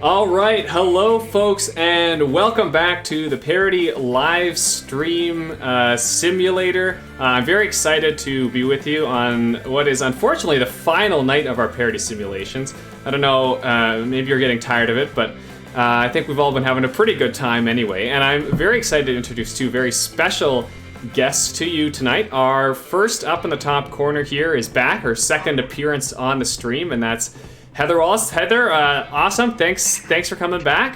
All right, hello folks, and welcome back to the Parity live stream simulator. I'm very excited to be with you on what is unfortunately the final night of our Parity simulations. I don't know, maybe you're getting tired of it, but I think we've all been having a pretty good time anyway. And I'm very excited to introduce two very special guests to you tonight. Our first up in the top corner here is back, her second appearance on the stream, and that's Heather Wallace. Heather, awesome. Thanks for coming back.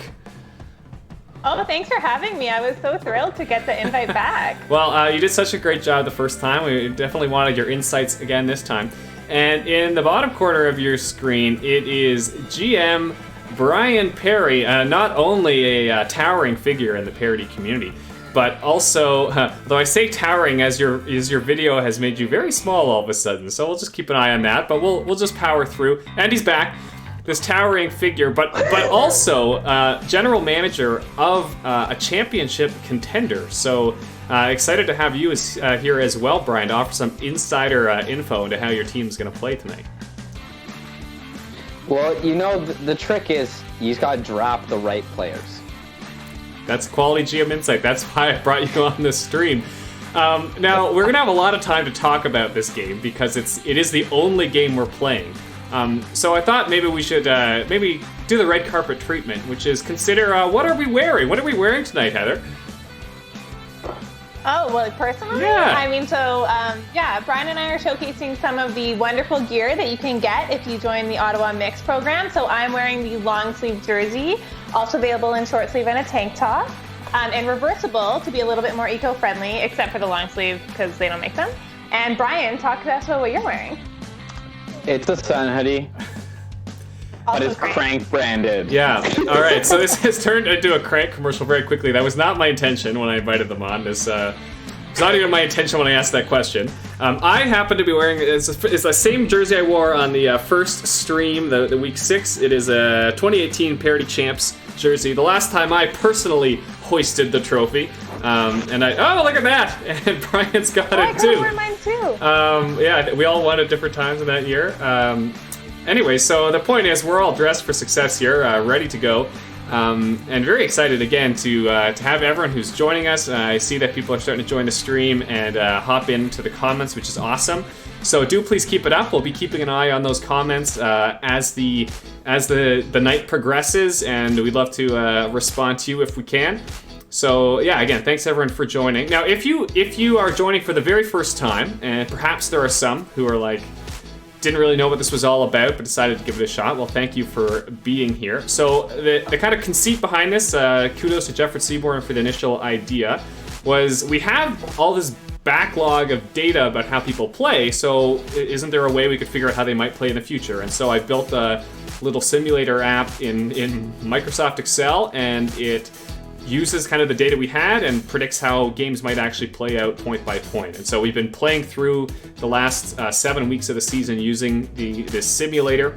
Oh, thanks for having me. I was so thrilled to get the invite back. Well, you did such a great job the first time. We definitely wanted your insights again this time. And in the bottom corner of your screen, it is GM Brian Perry, not only a towering figure in the Parity community, but also, though I say towering as your video has made you very small all of a sudden, so we'll just keep an eye on that, but we'll just power through. And he's back, this towering figure, but also general manager of a championship contender. So excited to have you here as well, Brian, to offer some insider info into how your team's going to play tonight. Well, you know, the trick is you just got to draft the right players. That's quality GM insight. That's why I brought you on this stream. Now, we're going to have a lot of time to talk about this game because it is the only game we're playing. So I thought maybe we should maybe do the red carpet treatment, which is consider what are we wearing? What are we wearing tonight, Heather? Oh, well, personally? Yeah. I mean, so, Brian and I are showcasing some of the wonderful gear that you can get if you join the Ottawa Mix program. So I'm wearing the long sleeve jersey, also available in short sleeve and a tank top, and reversible to be a little bit more eco-friendly, except for the long sleeve because they don't make them. And Brian, talk to us about what you're wearing. It's a sun hoodie. But it's Crank branded. Yeah. All right. So this has turned into a Crank commercial very quickly. That was not my intention when I invited them on. It's not even my intention when I asked that question. I happen to be wearing it's the same jersey I wore on the first stream, the week 6. It is a 2018 Parity Champs jersey. The last time I personally hoisted the trophy. And look at that! And Brian's got it too. I wear mine too. Yeah, we all won at different times in that year. Anyway, so the point is, we're all dressed for success here, ready to go, and very excited again to have everyone who's joining us. I see that people are starting to join the stream and hop into the comments, which is awesome. So do please keep it up. We'll be keeping an eye on those comments as the night progresses, and we'd love to respond to you if we can. So yeah, again, thanks everyone for joining. Now, if you are joining for the very first time, and perhaps there are some who are like, didn't really know what this was all about, but decided to give it a shot. Well, thank you for being here. So the kind of conceit behind this, kudos to Jeffrey Seaborn for the initial idea, was we have all this backlog of data about how people play, so isn't there a way we could figure out how they might play in the future? And so I built a little simulator app in Microsoft Excel, and it uses kind of the data we had and predicts how games might actually play out point by point. And so we've been playing through the last 7 weeks of the season using this simulator.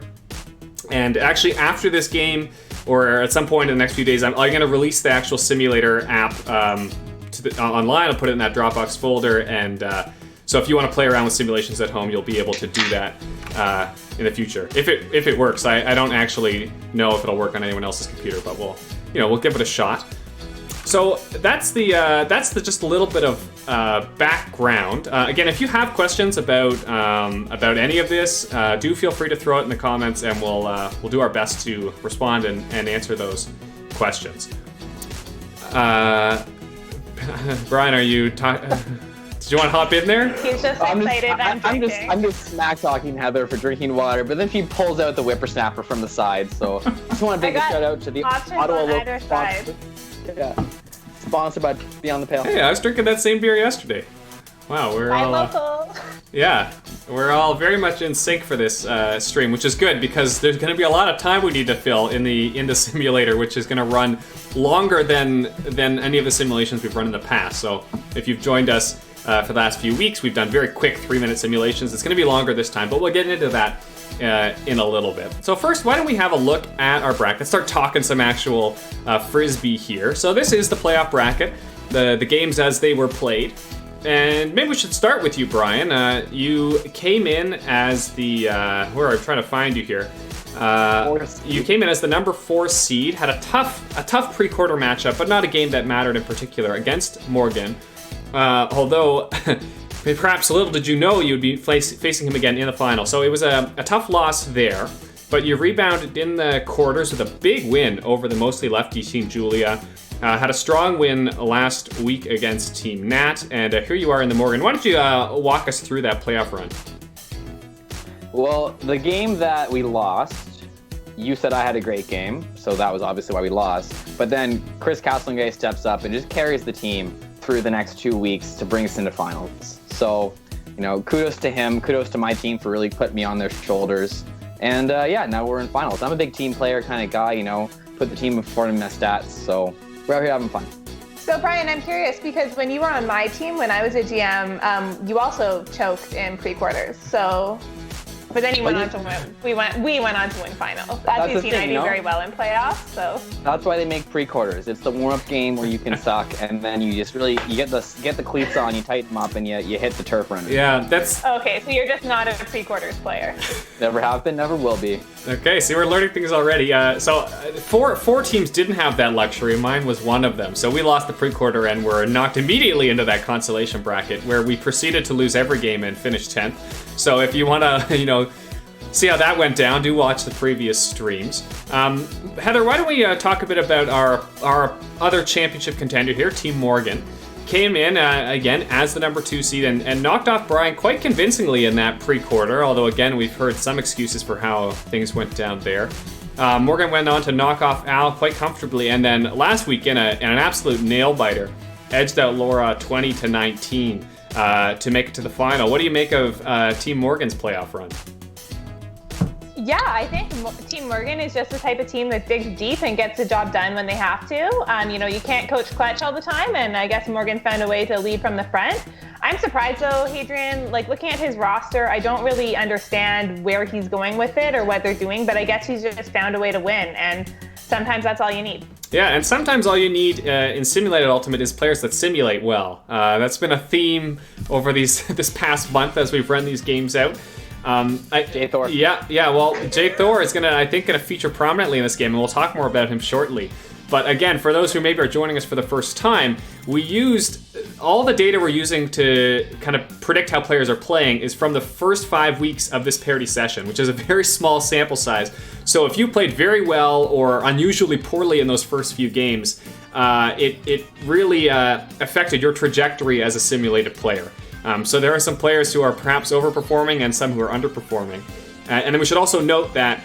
And actually after this game, or at some point in the next few days, I'm going to release the actual simulator app online. I'll put it in that Dropbox folder. And so if you want to play around with simulations at home, you'll be able to do that in the future. If it works. I don't actually know if it'll work on anyone else's computer, but we'll give it a shot. So that's just a little bit of background. Again, if you have questions about any of this, do feel free to throw it in the comments, and we'll do our best to respond and answer those questions. Brian, are you? Did you want to hop in there? He's just excited. I'm just smack talking Heather for drinking water, but then she pulls out the whippersnapper from the side. So I just want to make a shout out to the Ottawa local sponsor. Yeah, sponsored by Beyond the Pale. Hey, I was drinking that same beer yesterday. Wow, we're all local. Yeah, we're all very much in sync for this stream, which is good because there's going to be a lot of time we need to fill in the simulator, which is going to run longer than any of the simulations we've run in the past. So if you've joined us for the last few weeks, we've done very quick 3-minute simulations. It's going to be longer this time, but we'll get into that in a little bit. So first, why don't we have a look at our bracket? Start talking some actual Frisbee here. So this is the playoff bracket, the games as they were played. And maybe we should start with you, Brian. You came in as the where I'm trying to find you here. You came in as the number 4 seed, had a tough pre-quarter matchup, but not a game that mattered in particular against Morgan. Although, perhaps little did you know you'd be facing him again in the final. So it was a tough loss there, but you rebounded in the quarters with a big win over the mostly lefty Team Julia. Had a strong win last week against Team Nat, and here you are in the Morgan. Why don't you walk us through that playoff run? Well, the game that we lost, you said I had a great game, so that was obviously why we lost. But then Chris Castlingay steps up and just carries the team through the next 2 weeks to bring us into finals. So, kudos to him, kudos to my team for really putting me on their shoulders. And now we're in finals. I'm a big team player kind of guy, put the team in front of my stats, so we're out here having fun. So Brian, I'm curious because when you were on my team, when I was a GM, you also choked in pre-quarters. But then you went on to win. We went on to win finals. As you've seen, I do very well in playoffs. So that's why they make pre-quarters. It's the warm-up game where you can suck, and then you just you get the cleats on, you tighten them up, and you hit the turf run. Yeah, that's okay. So you're just not a pre-quarters player. Never have been, never will be. Okay, so we're learning things already. So four teams didn't have that luxury. Mine was one of them. So we lost the pre-quarter and were knocked immediately into that consolation bracket, where we proceeded to lose every game and finish 10th. So if you want to, see how that went down, do watch the previous streams. Heather, why don't we talk a bit about our other championship contender here, Team Morgan. Came in, again, as the number 2 seed and knocked off Brian quite convincingly in that pre-quarter, although, again, we've heard some excuses for how things went down there. Morgan went on to knock off Al quite comfortably, and then last week in an absolute nail-biter, edged out Laura 20-19 to make it to the final. What do you make of Team Morgan's playoff run? Yeah, I think Team Morgan is just the type of team that digs deep and gets the job done when they have to. You can't coach clutch all the time, and I guess Morgan found a way to lead from the front. I'm surprised though, Hadrian, looking at his roster, I don't really understand where he's going with it or what they're doing, but I guess he's just found a way to win, and sometimes that's all you need. Yeah, and sometimes all you need in Simulated Ultimate is players that simulate well. That's been a theme over this past month as we've run these games out. Jay Thor. Yeah. Well, Jay Thor is gonna feature prominently in this game, and we'll talk more about him shortly. But again, for those who maybe are joining us for the first time, we used all the data we're using to kind of predict how players are playing is from the first 5 weeks of this Parity session, which is a very small sample size. So if you played very well or unusually poorly in those first few games, it really affected your trajectory as a simulated player. So there are some players who are perhaps overperforming and some who are underperforming. And then we should also note that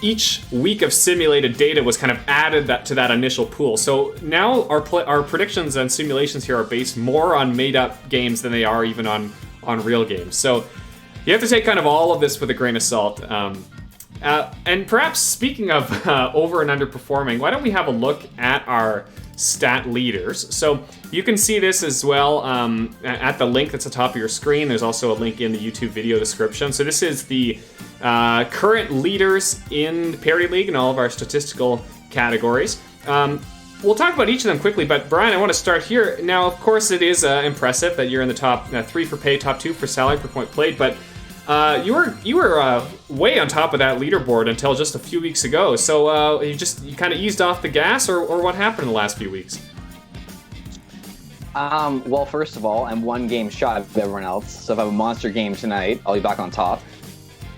each week of simulated data was kind of added to that initial pool. So now our predictions and simulations here are based more on made-up games than they are even on real games. So you have to take kind of all of this with a grain of salt. And perhaps speaking of over and underperforming, why don't we have a look at our stat leaders. So you can see this as well at the link that's at the top of your screen. There's also a link in the YouTube video description. So this is the current leaders in the Parity League and all of our statistical categories. We'll talk about each of them quickly, but Brian, I want to start here. Now, of course, it is impressive that you're in the top 3 for pay, top 2 for salary per point played, but you were way on top of that leaderboard until just a few weeks ago. So you kind of eased off the gas, or what happened in the last few weeks? Well, first of all, I'm 1 game shy of everyone else. So if I have a monster game tonight, I'll be back on top.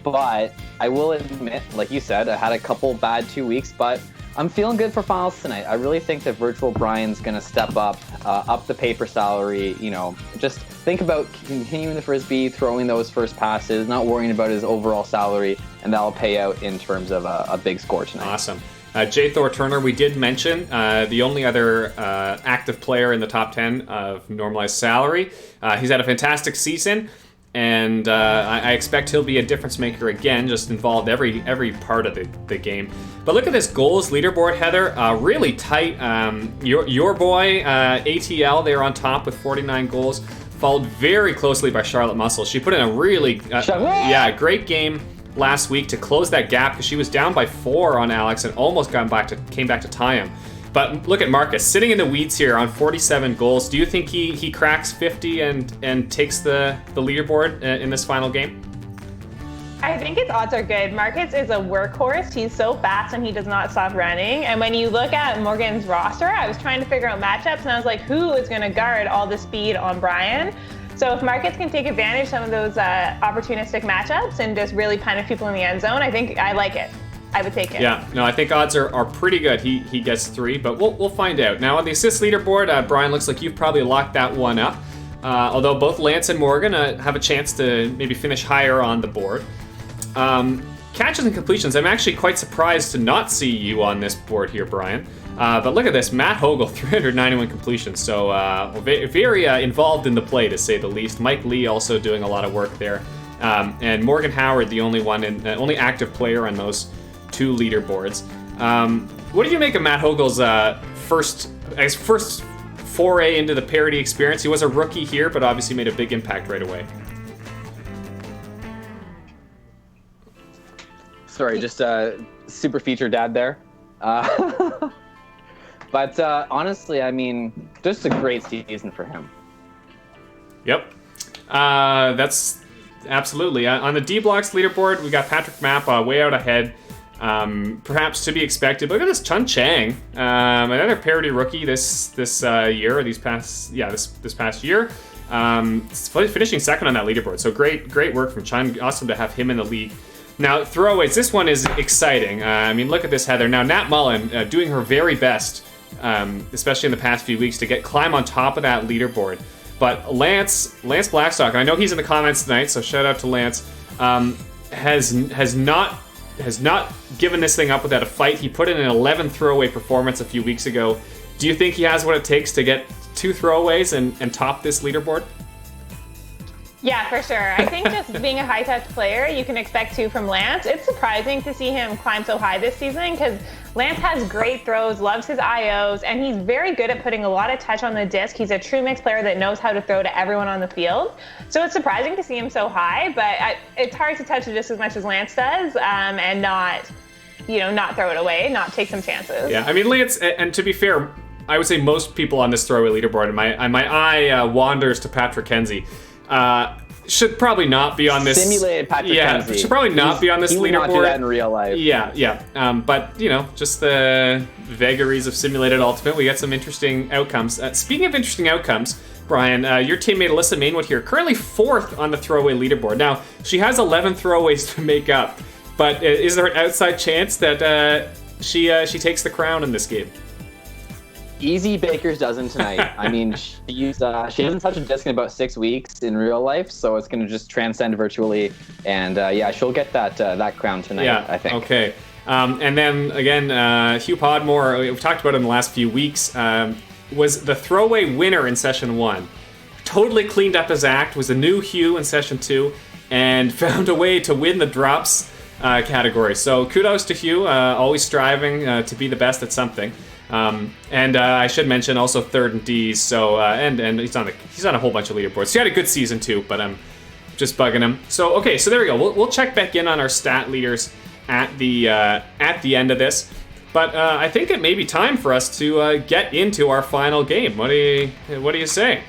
But I will admit, like you said, I had a couple bad 2 weeks, but I'm feeling good for finals tonight. I really think that Virtual Brian's going to step up the paper salary, just think about continuing the Frisbee, throwing those first passes, not worrying about his overall salary, and that'll pay out in terms of a big score tonight. Awesome. J. Thor Turner, we did mention, the only other active player in the top 10 of normalized salary. He's had a fantastic season. And I expect he'll be a difference maker again, just involved every part of the game. But look at this goals leaderboard, Heather. Really tight. Your boy, ATL, they're on top with 49 goals, followed very closely by Charlotte Muscle. She put in a really great game last week to close that gap because she was down by 4 on Alex and almost came back to tie him. But look at Marcus sitting in the weeds here on 47 goals. Do you think he cracks 50 and takes the leaderboard in this final game? I think his odds are good. Marcus is a workhorse. He's so fast and he does not stop running. And when you look at Morgan's roster, I was trying to figure out matchups and I was like, who is going to guard all the speed on Brian? So if Marcus can take advantage of some of those opportunistic matchups and just really punish people in the end zone, I think I like it. I would take it. Yeah, no, I think odds are pretty good. He gets 3, but we'll find out. Now on the assist leaderboard, Brian, looks like you've probably locked that one up. Although both Lance and Morgan have a chance to maybe finish higher on the board. Catches and completions, I'm actually quite surprised to not see you on this board here, Brian. But look at this, Matt Hogel, 391 completions. So very involved in the play, to say the least. Mike Lee also doing a lot of work there. And Morgan Howard, the only only active player on those 2 leaderboards. What did you make of Matt Hogel's first foray into the Parity experience? He was a rookie here, but obviously made a big impact right away. Sorry, just super feature dad there. But honestly, I mean, just a great season for him. Yep. That's absolutely. On the D-Blocks leaderboard, we got Patrick Mapp way out ahead. Perhaps to be expected. But look at this Chun Chang, another Parity rookie this year, or this past year. Finishing second on that leaderboard. So great work from Chun. Awesome to have him in the league. Now, throwaways, this one is exciting. I mean, look at this, Heather. Now, Nat Mullen doing her very best, especially in the past few weeks, to climb on top of that leaderboard. But Lance Blackstock, and I know he's in the comments tonight, so shout out to Lance, has not given this thing up without a fight. He put in an 11 throwaway performance a few weeks ago. Do you think he has what it takes to get 2 throwaways and top this leaderboard? Yeah, for sure. I think just being a high-touch player, you can expect 2 from Lance. It's surprising to see him climb so high this season because Lance has great throws, loves his IOs, and he's very good at putting a lot of touch on the disc. He's a true mix player that knows how to throw to everyone on the field. So it's surprising to see him so high, but it's hard to touch the disc as much as Lance does and not throw it away, not take some chances. Yeah, I mean, Lance, and to be fair, I would say most people on this throwaway leaderboard, and my eye wanders to Patrick Kenzie. Should probably not be on this. Simulated Patrick Kenzie. Should probably not be on this leaderboard. He would not do that in real life. Yeah. But just the vagaries of simulated ultimate, we got some interesting outcomes. Speaking of interesting outcomes, Brian, your teammate Alyssa Mainwood here, currently 4th on the throwaway leaderboard. Now she has 11 throwaways to make up, but is there an outside chance that she takes the crown in this game? Easy Baker's dozen tonight. I mean, she hasn't touched a disc in about 6 weeks in real life, so it's going to just transcend virtually. And she'll get that crown tonight, I think. Okay. And then, again, Hugh Podmore, we've talked about him the last few weeks, was the throwaway winner in Session 1. Totally cleaned up his act, was a new Hugh in Session 2, and found a way to win the drops category. So kudos to Hugh, always striving to be the best at something. And I should mention also 3rd in D's. So and he's on a whole bunch of leaderboards. He had a good season too, but I'm just bugging him. So okay, so there we go. We'll check back in on our stat leaders at the end of this. But I think it may be time for us to get into our final game. What do you say?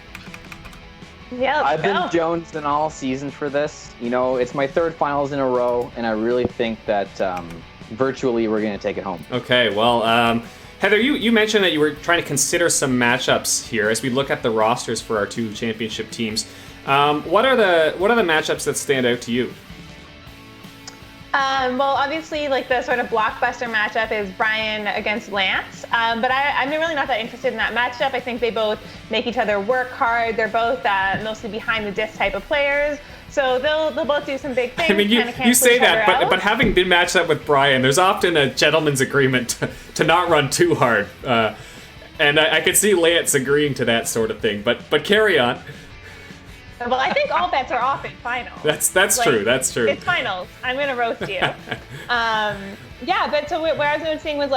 Yeah, I've been jonesing all season for this. It's my 3rd finals in a row, and I really think that virtually we're going to take it home. Okay, well. Heather, you mentioned that you were trying to consider some matchups here as we look at the rosters for our 2 championship teams. What are the matchups that stand out to you? Well, obviously, the sort of blockbuster matchup is Brian against Lance. But I'm really not that interested in that matchup. I think they both make each other work hard. They're both mostly behind the disc type of players. So they'll both do some big things. I mean, you say that, but having been matched up with Brian, there's often a gentleman's agreement to not run too hard. And I could see Lance agreeing to that sort of thing. But carry on. Well, I think all bets are off in finals. That's true. That's true. It's finals. I'm gonna roast you. But so what I was noticing was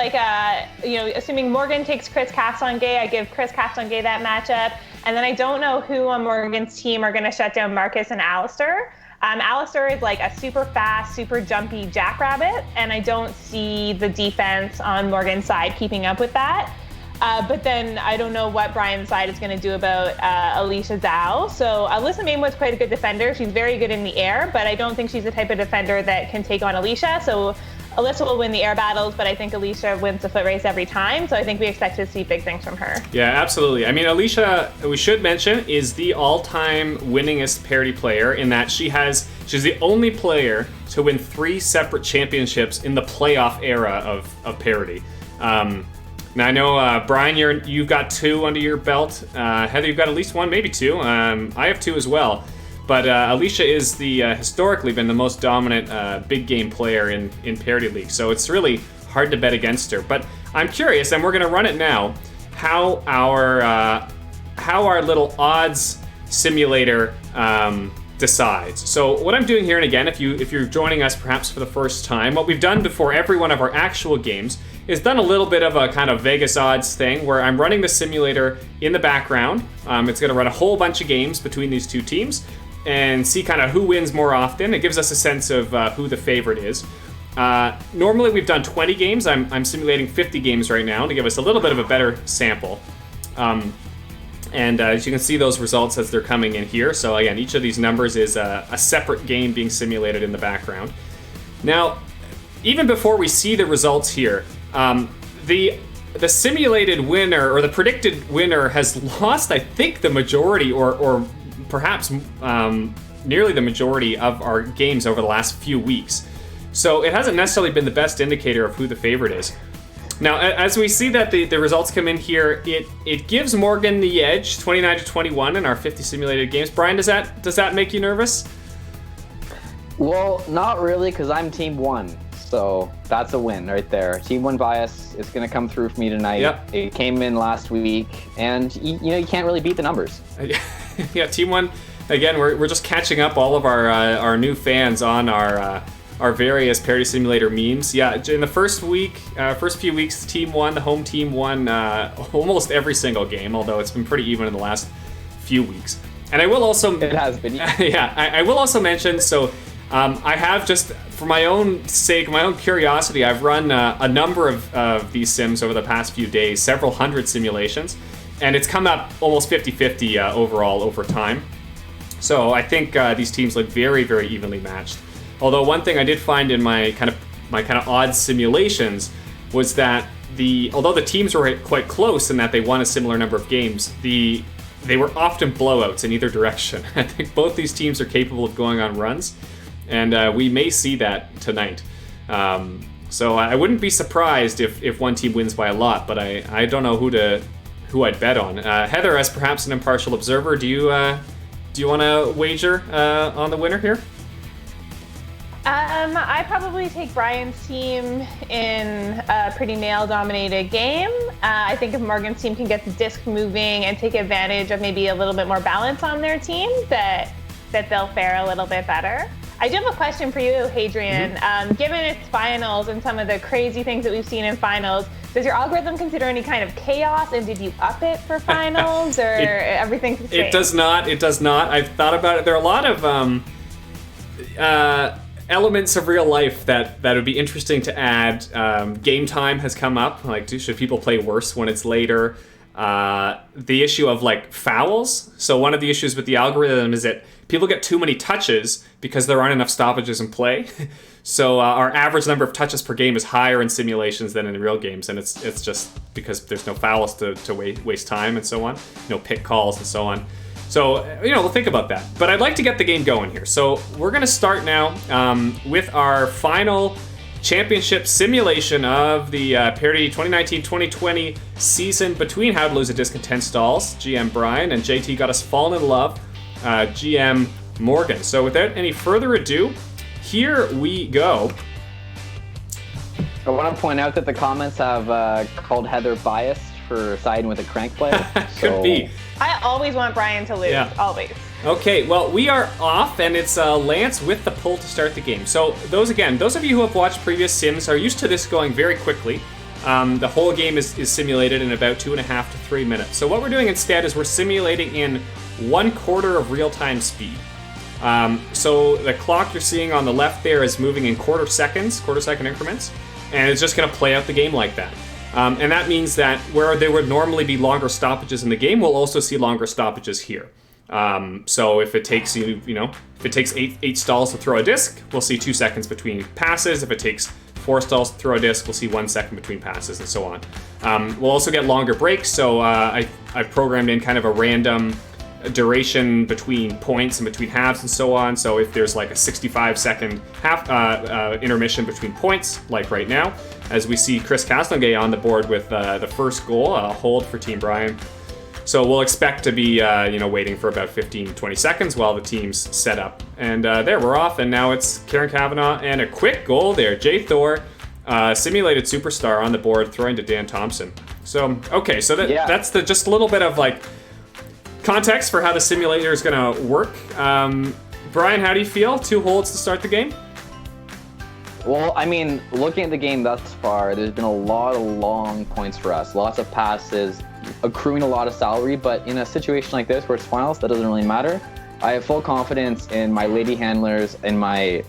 assuming Morgan takes Chris Castonguay, I give Chris Castonguay that matchup, and then I don't know who on Morgan's team are gonna shut down Marcus and Alistair. Alistair is a super fast, super jumpy jackrabbit, and I don't see the defense on Morgan's side keeping up with that. But then I don't know what Brian's side is going to do about Alicia Zhao. So Alyssa Main was quite a good defender. She's very good in the air, but I don't think she's the type of defender that can take on Alicia. So Alyssa will win the air battles, but I think Alicia wins the foot race every time. So I think we expect to see big things from her. Yeah, absolutely. I mean, Alicia, we should mention, is the all-time winningest Parity player in that she's the only player to win 3 separate championships in the playoff era of Parity. Now I know, Brian, you've got 2 under your belt. Heather, you've got at least 1, maybe 2. I have 2 as well. But Alicia is historically been the most dominant big game player in Parity League, so it's really hard to bet against her. But I'm curious, and we're going to run it now, how our little odds simulator decides. So what I'm doing here, and again, if you're joining us perhaps for the first time, what we've done before every one of our actual games is done a little bit of a kind of Vegas odds thing where I'm running the simulator in the background. It's going to run a whole bunch of games between these 2 teams and see kind of who wins more often. It gives us a sense of who the favorite is. Normally we've done 20 games. I'm simulating 50 games right now to give us a little bit of a better sample. And as you can see those results as they're coming in here. So again, each of these numbers is a separate game being simulated in the background. Now, even before we see the results here, the simulated winner or the predicted winner has lost, I think, the majority or perhaps nearly the majority of our games over the last few weeks. So it hasn't necessarily been the best indicator of who the favorite is. Now, as we see that the results come in here, it gives Morgan the edge, 29-21 in our 50 simulated games. Brian, does that make you nervous? Well, not really, because I'm team 1. So that's a win right there. Team 1 bias is going to come through for me tonight. Yep. It came in last week, and you can't really beat the numbers. Yeah, Team 1. Again, we're just catching up all of our new fans on our various Parity Simulator memes. Yeah, in the first few weeks, Team 1, the home team, won almost every single game. Although it's been pretty even in the last few weeks. And I will also it has been. Yeah, I will also mention so. I have just, for my own sake, my own curiosity, I've run a number of these sims over the past few days, several hundred simulations, and it's come up almost 50-50 overall over time. So I think these teams look very, very evenly matched. Although one thing I did find in my kind of odds simulations was that although the teams were quite close in that they won a similar number of games, they were often blowouts in either direction. I think both these teams are capable of going on runs. And we may see that tonight. So I wouldn't be surprised if one team wins by a lot, but I don't know who I'd bet on. Heather, as perhaps an impartial observer, do you want to wager on the winner here? I probably take Brian's team in a pretty male-dominated game. I think if Morgan's team can get the disc moving and take advantage of maybe a little bit more balance on their team, that they'll fare a little bit better. I do have a question for you, Hadrian. Mm-hmm. Given its finals and some of the crazy things that we've seen in finals, does your algorithm consider any kind of chaos, and did you up it for finals, or everything's the same? It does not. It does not. I've thought about it. There are a lot of elements of real life that would be interesting to add. Game time has come up. Like, should people play worse when it's later? The issue of fouls. So one of the issues with the algorithm is that people get too many touches because there aren't enough stoppages in play. So our average number of touches per game is higher in simulations than in real games, and it's just because there's no fouls to waste time and so on, no pick calls and so on. So we'll think about that. But I'd like to get the game going here. So we're going to start now with our final championship simulation of the Parity 2019-2020 season between How to Lose a Discontent Stalls, GM Brian, and JT Got Us Fallen in Love, GM Morgan. So without any further ado, here we go. I want to point out that the comments have called Heather biased for siding with a crank player. Could be. I always want Brian to lose, always. Okay, well, we are off, and it's Lance with the pull to start the game. So those of you who have watched previous sims are used to this going very quickly. The whole game is simulated in about 2.5 to 3 minutes. So what we're doing instead is we're simulating in 1/4 of real-time speed. So the clock you're seeing on the left there is moving in quarter second increments, and it's just going to play out the game like that. And that means that where there would normally be longer stoppages in the game, we'll also see longer stoppages here. So if it takes if it takes eight stalls to throw a disc, we'll see 2 seconds between passes. If it takes 4 stalls to throw a disc, we'll see 1 second between passes, and so on. We'll also get longer breaks, so I've programmed in kind of a random duration between points and between halves and so on. So if there's like a 65-second half intermission between points, like right now, as we see Chris Castonguay on the board with the first goal, a hold for Team Brian. So we'll expect to be waiting for about 15-20 seconds while the teams set up. And there, we're off, and now it's Karen Kavanagh and a quick goal there. Jay Thor, simulated superstar on the board, throwing to Dan Thompson. So, okay, so that's just a little bit of like context for how the simulator is going to work. Brian, how do you feel? 2 holds to start the game? Well, I mean, looking at the game thus far, there's been a lot of long points for us. Lots of passes, accruing a lot of salary, but in a situation like this where it's finals, that doesn't really matter. I have full confidence in my lady handlers and my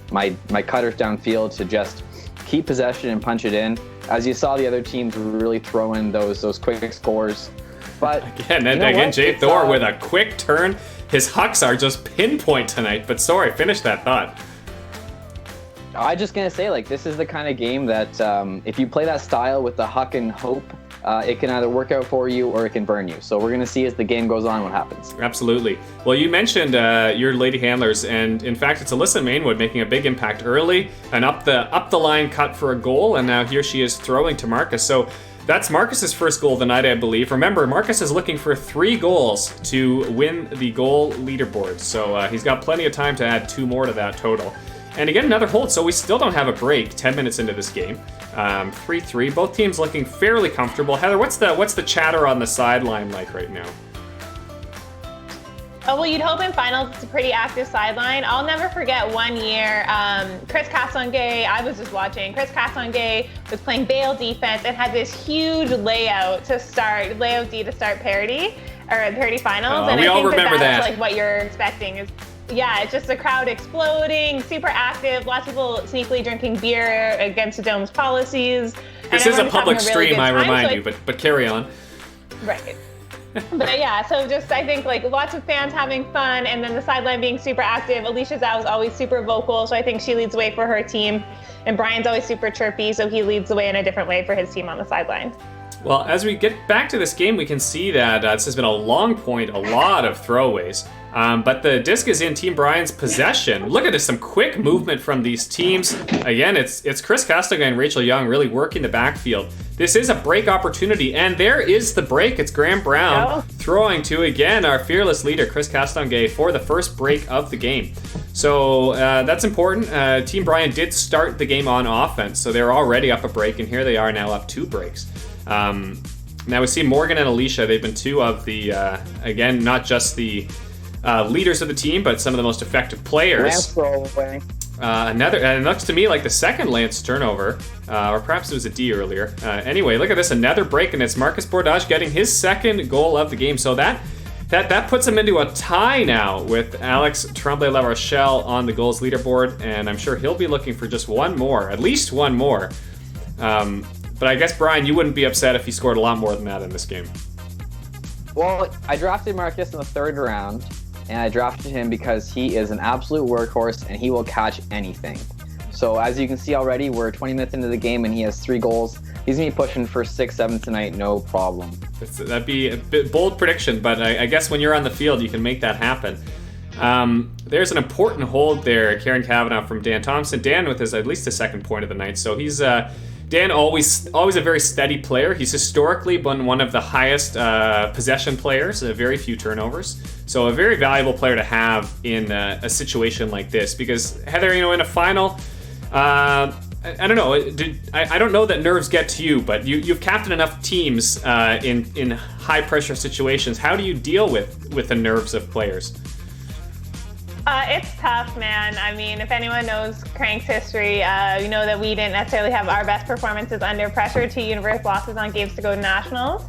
cutters downfield to just keep possession and punch it in. As you saw, the other teams really throw in those quick scores. But again, Jay Thor with a quick turn. His hucks are just pinpoint tonight. But sorry, finish that thought. I'm just gonna say, like, this is the kind of game that if you play that style with the huck and hope, it can either work out for you or it can burn you. So we're gonna see as the game goes on what happens. Absolutely. Well, you mentioned your lady handlers, and in fact, it's Alyssa Mainwood making a big impact early, and up the line cut for a goal, and now here she is throwing to Marcus. So that's Marcus's first goal of the night, I believe. Remember, Marcus is looking for 3 goals to win the goal leaderboard, so he's got plenty of time to add 2 more to that total. And again, another hold, so we still don't have a break 10 minutes into this game. 3-3, both teams looking fairly comfortable. Heather, what's the chatter on the sideline like right now? Oh, well, you'd hope in finals it's a pretty active sideline. I'll never forget one year, Chris Castonguay, I was just watching, Chris Castonguay was playing bail defense and had this huge layout D to start Parity, or Parity finals. And we all remember that. That's like what you're expecting is, yeah, it's just a crowd exploding, super active, lots of people sneakily drinking beer against the Dome's policies. This is a public stream, I remind you, but carry on. Right. But yeah, so just I think like lots of fans having fun, and then the sideline being super active. Alicia Zhao is always super vocal, so I think she leads the way for her team. And Brian's always super chirpy, so he leads the way in a different way for his team on the sideline. Well, as we get back to this game, we can see that this has been a long point, a lot of throwaways. But the disc is in Team Brian's possession. Look at this, some quick movement from these teams. Again, it's Chris Castonguay and Rachel Young really working the backfield. This is a break opportunity, and there is the break. It's Graham Brown throwing to, again, our fearless leader, Chris Castonguay, for the first break of the game. So that's important. Team Brian did start the game on offense, so they're already up a break, and here they are now up 2 breaks. Now we see Morgan and Alicia. They've been 2 of the, again, not just the leaders of the team, but some of the most effective players. It looks to me like the second Lance turnover, or perhaps it was a D earlier. Anyway, look at this, another break, and it's Marcus Bordage getting his second goal of the game. So that puts him into a tie now with Alex Tremblay-La Rochelle on the goals leaderboard, and I'm sure he'll be looking for just one more, at least one more. But I guess, Brian, you wouldn't be upset if he scored a lot more than that in this game. Well, I drafted Marcus in the 3rd round, and I drafted him because he is an absolute workhorse and he will catch anything. So as you can see already, we're 20 minutes into the game and he has 3 goals. He's going to be pushing for 6-7 tonight, no problem. That'd be a bit bold prediction, but I guess when you're on the field, you can make that happen. There's an important hold there, Karen Kavanagh from Dan Thompson. Dan with at least his 2nd point of the night. So he's Dan always a very steady player. He's historically been one of the highest possession players, very few turnovers. So a very valuable player to have in a situation like this. Because Heather, in a final, I don't know. I don't know that nerves get to you, but you've captained enough teams in high pressure situations. How do you deal with the nerves of players? It's tough, man. I mean, if anyone knows Crank's history, you know that we didn't necessarily have our best performances under pressure. 2 universe losses on games to go to nationals.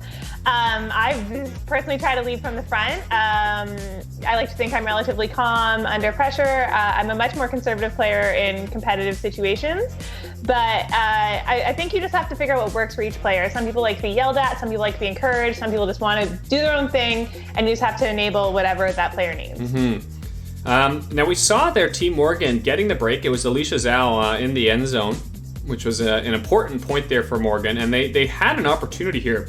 I personally try to lead from the front. I like to think I'm relatively calm under pressure. I'm a much more conservative player in competitive situations. But I think you just have to figure out what works for each player. Some people like to be yelled at, some people like to be encouraged, some people just want to do their own thing, and you just have to enable whatever that player needs. Mm-hmm. Now we saw their Team Morgan getting the break. It was Alicia Zhao in the end zone, which was an important point there for Morgan, and they had an opportunity here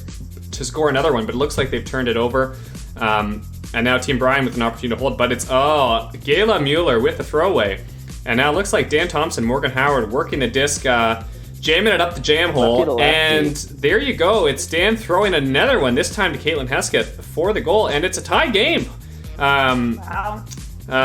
to score another one, but it looks like they've turned it over. And now Team Brian with an opportunity to hold, but it's Gayla Mueller with the throwaway. And now it looks like Dan Thompson, Morgan Howard working the disc, jamming it up the jam hole. And there you go. It's Dan throwing another one, this time to Caitlin Hesketh for the goal. And it's a tie game. Wow.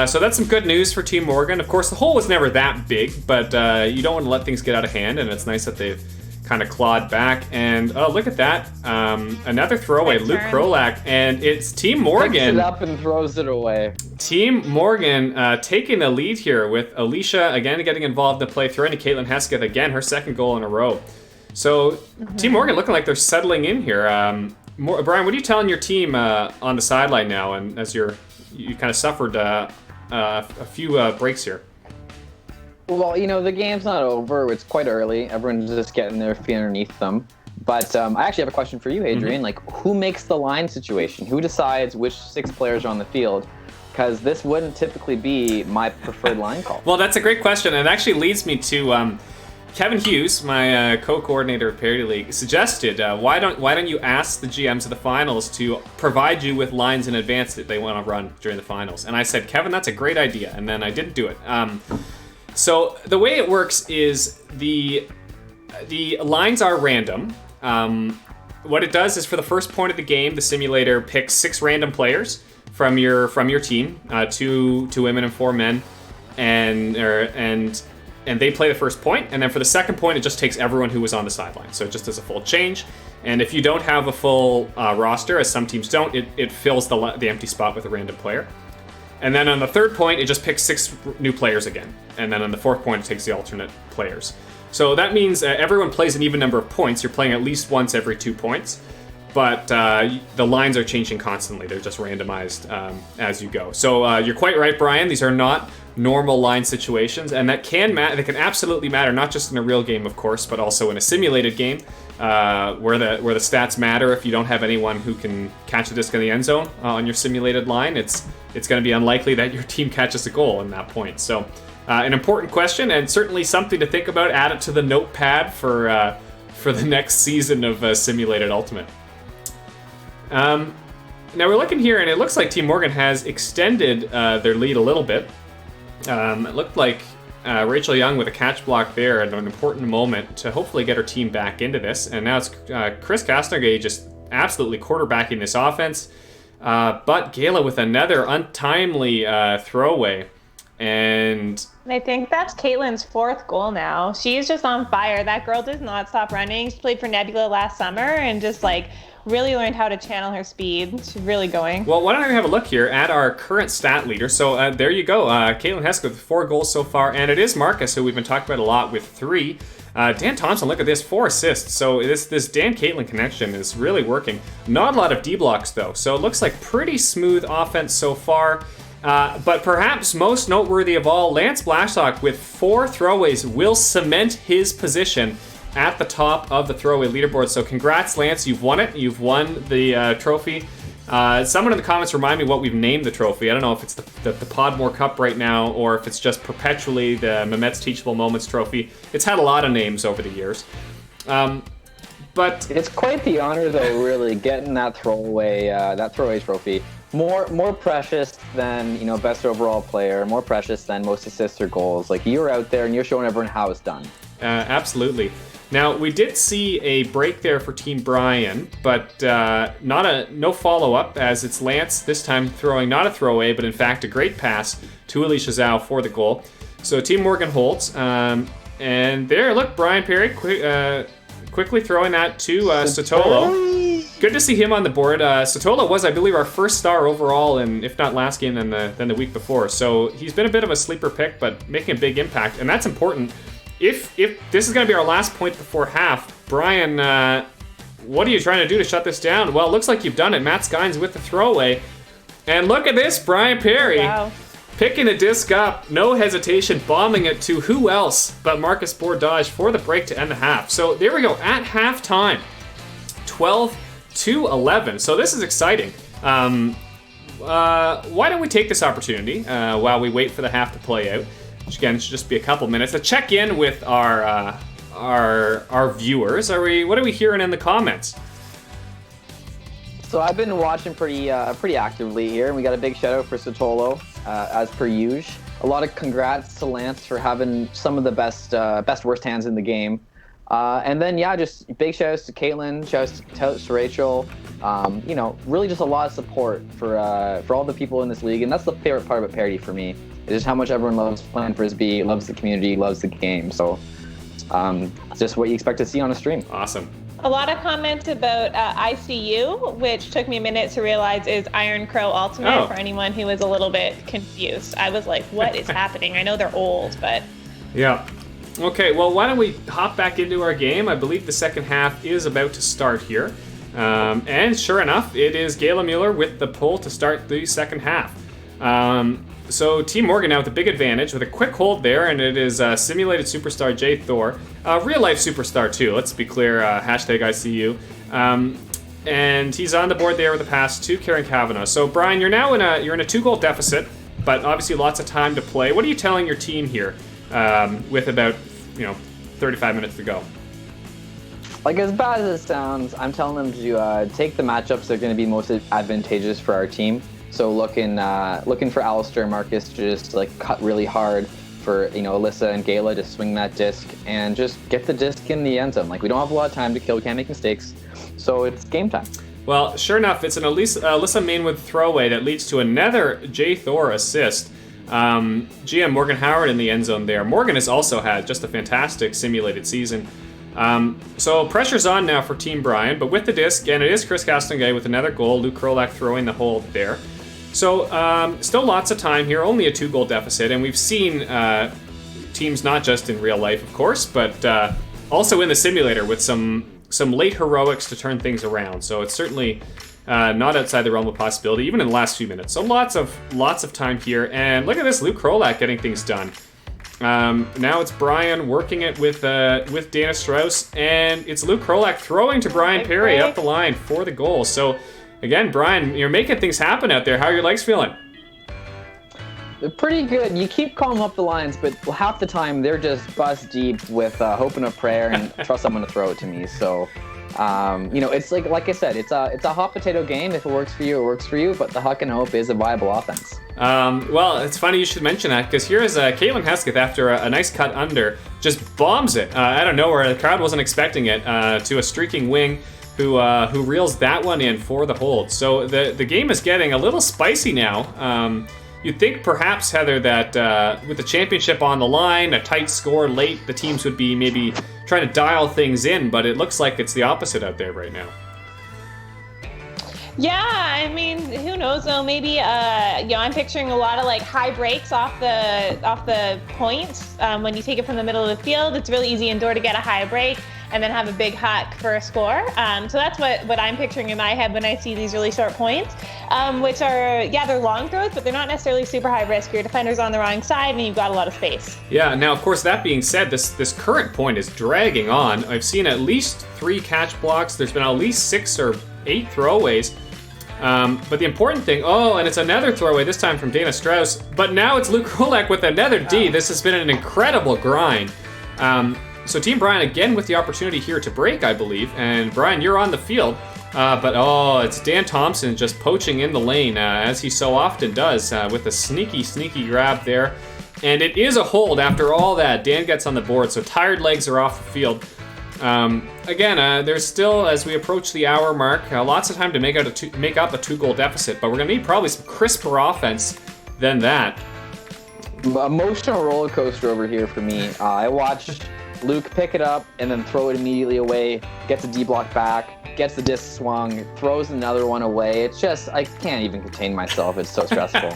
So that's some good news for Team Morgan. Of course, the hole was never that big, but you don't want to let things get out of hand. And it's nice that they've kind of clawed back. And look at that. Another throwaway, Luke Krolak. And it's Team Morgan. Picks it up and throws it away. Team Morgan taking the lead here with Alicia again getting involved in the play, throwing to Caitlin Hesketh again, her second goal in a row. So Team Morgan looking like they're settling in here. Brian, what are you telling your team on the sideline now, and as you kind of suffered a few breaks here? Well, the game's not over. It's quite early. Everyone's just getting their feet underneath them. But I actually have a question for you, Adrian. Like, who makes the line situation? Who decides which 6 players are on the field? Because this wouldn't typically be my preferred line call. Well, that's a great question, and it actually leads me to Kevin Hughes, my co-coordinator of Parity League, suggested why don't you ask the GMs of the finals to provide you with lines in advance that they want to run during the finals? And I said, Kevin, that's a great idea, and then I didn't do it. So the way it works is the lines are random. What it does is for the first point of the game, the simulator picks 6 random players from your team, 2 women and 4 men, and they play the first point. And then for the second point, it just takes everyone who was on the sideline. So it just does a full change. And if you don't have a full roster, as some teams don't, it fills the empty spot with a random player. And then on the third point, it just picks 6 new players again. And then on the fourth point, it takes the alternate players. So that means everyone plays an even number of points. You're playing at least once every 2 points. But the lines are changing constantly. They're just randomized as you go. So you're quite right, Brian. These are not normal line situations. And that can they can absolutely matter, not just in a real game, of course, but also in a simulated game where the stats matter. If you don't have anyone who can catch a disc in the end zone on your simulated line, it's going to be unlikely that your team catches a goal in that point. So an important question, and certainly something to think about. Add it to the notepad for the next season of Simulated Ultimate. Now we're looking here, and it looks like Team Morgan has extended their lead a little bit. It looked like Rachel Young with a catch block there at an important moment to hopefully get her team back into this. And now it's Chris Castnergay just absolutely quarterbacking this offense. But Gayla with another untimely throwaway. And I think that's Caitlin's 4th goal now. She's just on fire. That girl does not stop running. She played for Nebula last summer and just really learned how to channel her speed. She's really going. Well, why don't we have a look here at our current stat leader? So there you go. Caitlin Hesketh with 4 goals so far, and it is Marcus, who we've been talking about a lot, with 3. Dan Thompson, look at this, 4 assists. So this Dan-Caitlin connection is really working. Not a lot of D-blocks, though, so it looks like pretty smooth offense so far. But perhaps most noteworthy of all, Lance Blackstock with 4 throwaways will cement his position at the top of the throwaway leaderboard. So congrats, Lance, you've won it. You've won the trophy. Someone in the comments remind me what we've named the trophy. I don't know if it's the Podmore Cup right now, or if it's just perpetually the Mamet's Teachable Moments trophy. It's had a lot of names over the years. But it's quite the honor, though, really, getting that throwaway trophy. More precious than, best overall player, more precious than most assists or goals. Like, you're out there and you're showing everyone how it's done. Absolutely. Now, we did see a break there for Team Brian, but no follow-up, as it's Lance this time throwing not a throwaway, but in fact a great pass to Alicia Zhao for the goal. So Team Morgan holds. And there, look, Brian Perry quickly throwing that to Sotolo. Good to see him on the board. Sotolo was, I believe, our first star overall, and if not last game, than the week before. So he's been a bit of a sleeper pick, but making a big impact, and that's important. If this is going to be our last point before half, Brian what are you trying to do to shut this down? Well, it looks like you've done it. Matt Skynes with the throwaway. And look at this, Brian Parry. Wow. Picking a disc up, no hesitation, bombing it to who else but Marcus Bourdage for the break to end the half. So there we go, at halftime, 12-11. So this is exciting. Why don't we take this opportunity while we wait for the half to play out, which again should just be a couple minutes, to check in with our viewers. What are we hearing in the comments? So I've been watching pretty actively here, and we got a big shout out for Sotolo, as per usual. A lot of congrats to Lance for having some of the best worst hands in the game. And then just big shout outs to Caitlin, shout outs to Rachel. Really just a lot of support for all the people in this league, and that's the favorite part about Parity for me. It's just how much everyone loves playing Frisbee, loves the community, loves the game. So it's just what you expect to see on a stream. Awesome. A lot of comments about ICU, which took me a minute to realize is Iron Crow Ultimate for anyone who was a little bit confused. I was like, what is happening? I know they're old, but... Yeah. Okay, well, why don't we hop back into our game? I believe the second half is about to start here. And sure enough, it is Gayla Mueller with the pull to start the second half. So Team Morgan now with a big advantage with a quick hold there, and it is simulated superstar Jay Thor. Real life superstar too, let's be clear, hashtag ICU. And he's on the board there with a pass to Karen Cavanaugh. So Brian, you're now in a 2-goal deficit, but obviously lots of time to play. What are you telling your team here with about 35 minutes to go? Like, as bad as it sounds, I'm telling them to take the matchups that are going to be most advantageous for our team. So looking for Alistair and Marcus to just cut really hard, for Alyssa and Gayla to swing that disc and just get the disc in the end zone. We don't have a lot of time to kill, we can't make mistakes, so it's game time. Well, sure enough, it's an Alyssa Mainwood throwaway that leads to another Jay Thor assist. GM Morgan Howard in the end zone there. Morgan has also had just a fantastic simulated season. So pressure's on now for Team Brian, but with the disc, and it is Chris Castonguay with another goal. Luke Krolak throwing the hold there. So still lots of time here, only a 2-goal deficit, and we've seen teams not just in real life, of course, but also in the simulator with some late heroics to turn things around. So it's certainly not outside the realm of possibility, even in the last few minutes. So lots of time here, and look at this, Luke Krolak getting things done. Now it's Brian working it with Dana Strauss, and it's Luke Krolak throwing to Brian Parry up the line for the goal. So again, Brian, you're making things happen out there. How are your legs feeling? They're pretty good. You keep calling them up the lines, but half the time they're just bust deep with hope and a prayer and trust someone to throw it to me. So, it's like I said, it's a hot potato game. If it works for you, it works for you. But the huck and hope is a viable offense. Well, it's funny you should mention that, because here is Caitlin Hesketh after a nice cut under, just bombs it out of nowhere. The crowd wasn't expecting it to a streaking wing who reels that one in for the hold. So the game is getting a little spicy now. You'd think perhaps, Heather, that with the championship on the line, a tight score late, the teams would be maybe trying to dial things in, but it looks like it's the opposite out there right now. Yeah, I mean, who knows though? Maybe I'm picturing a lot of high breaks off the point. When you take it from the middle of the field, it's really easy indoor to get a high break and then have a big huck for a score. So that's what I'm picturing in my head when I see these really short points, which are, they're long throws, but they're not necessarily super high risk. Your defender's on the wrong side and you've got a lot of space. Yeah, now of course, that being said, this current point is dragging on. I've seen at least 3 catch blocks. There's been at least 6 or 8 throwaways. But the important thing, and it's another throwaway, this time from Dana Strauss, but now it's Luke Krolak with another D. This has been an incredible grind. So Team Brian again with the opportunity here to break, I believe, and Brian, you're on the field, but it's Dan Thompson just poaching in the lane, as he so often does, with a sneaky grab there, and it is a hold after all that. Dan gets on the board, so tired legs are off the field. Again, there's still, as we approach the hour mark, lots of time to make up a 2-goal deficit, but we're going to need probably some crisper offense than that. Emotional roller coaster over here for me. I watched Luke pick it up and then throw it immediately away, gets a D-block back, gets the disc swung, throws another one away. It's just, I can't even contain myself. It's so stressful.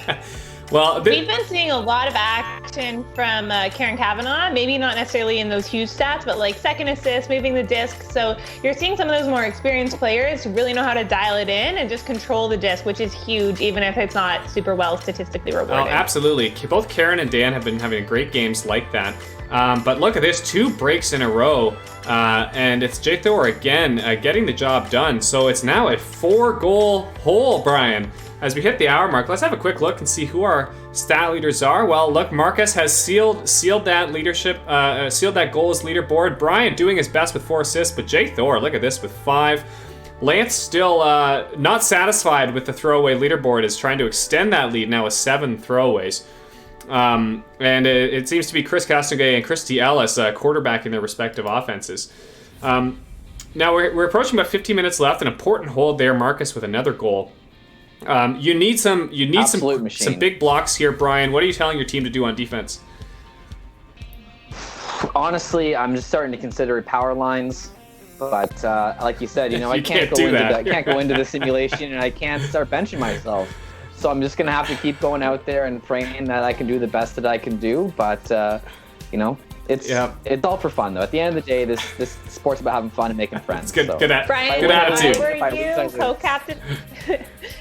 Well, we've been seeing a lot of action from Karen Kavanagh, maybe not necessarily in those huge stats, but like second assist, moving the disc. So you're seeing some of those more experienced players who really know how to dial it in and just control the disc, which is huge, even if it's not super well statistically rewarded. Oh, absolutely. Both Karen and Dan have been having great games like that. But look at this, 2 breaks in a row, and it's Jay Thor again getting the job done. So it's now a 4-goal hole, Brian. As we hit the hour mark, let's have a quick look and see who our stat leaders are. Well, look, Marcus has sealed that leadership, sealed that goals leaderboard. Brian doing his best with 4 assists, but Jay Thor, look at this, with 5. Lance still not satisfied with the throwaway leaderboard, is trying to extend that lead now with 7 throwaways. And it seems to be Chris Castonguay and Christy Ellis quarterbacking their respective offenses. Now we're approaching about 15 minutes left. An important hold there, Marcus, with another goal. You need some big blocks here, Brian. What are you telling your team to do on defense? Honestly, I'm just starting to consider power lines, but like you said, I can't go into the simulation, and I can't start benching myself. So I'm just gonna have to keep going out there and praying that I can do the best that I can do. But it's all for fun, though. At the end of the day, this sport's about having fun and making friends. It's good. So. Good attitude.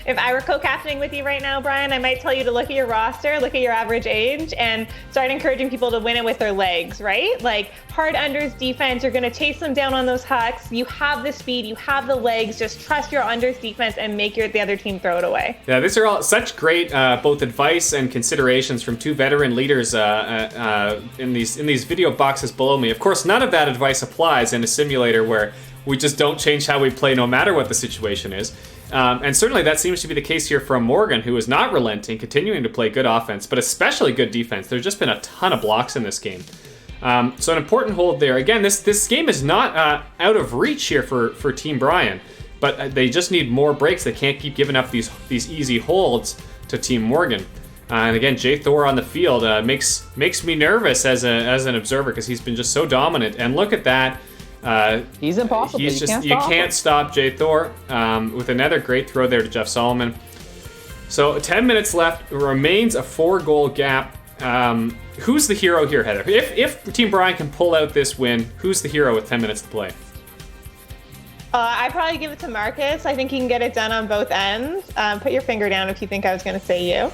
If I were co-captaining with you right now, Brian, I might tell you to look at your roster, look at your average age, and start encouraging people to win it with their legs, right? Like hard unders defense, you're going to chase them down on those hucks. You have the speed, you have the legs. Just trust your unders defense and make the other team throw it away. Yeah, these are all such great both advice and considerations from 2 veteran leaders in these video boxes below me. Of course, none of that advice applies in a simulator where we just don't change how we play no matter what the situation is. And certainly that seems to be the case here from Morgan, who is not relenting, continuing to play good offense, but especially good defense. There's just been a ton of blocks in this game. So an important hold there. Again, this game is not out of reach here for Team Brian, but they just need more breaks. They can't keep giving up these easy holds to Team Morgan. And again, Jay Thor on the field makes me nervous as an observer, because he's been just so dominant. And look at that. He's impossible. You can't stop Jay Thor with another great throw there to Jeff Solomon. So 10 minutes left. Remains a 4-goal gap. Who's the hero here, Heather? If Team Brian can pull out this win, who's the hero with 10 minutes to play? I'd probably give it to Marcus. I think he can get it done on both ends. Put your finger down if you think I was going to say you.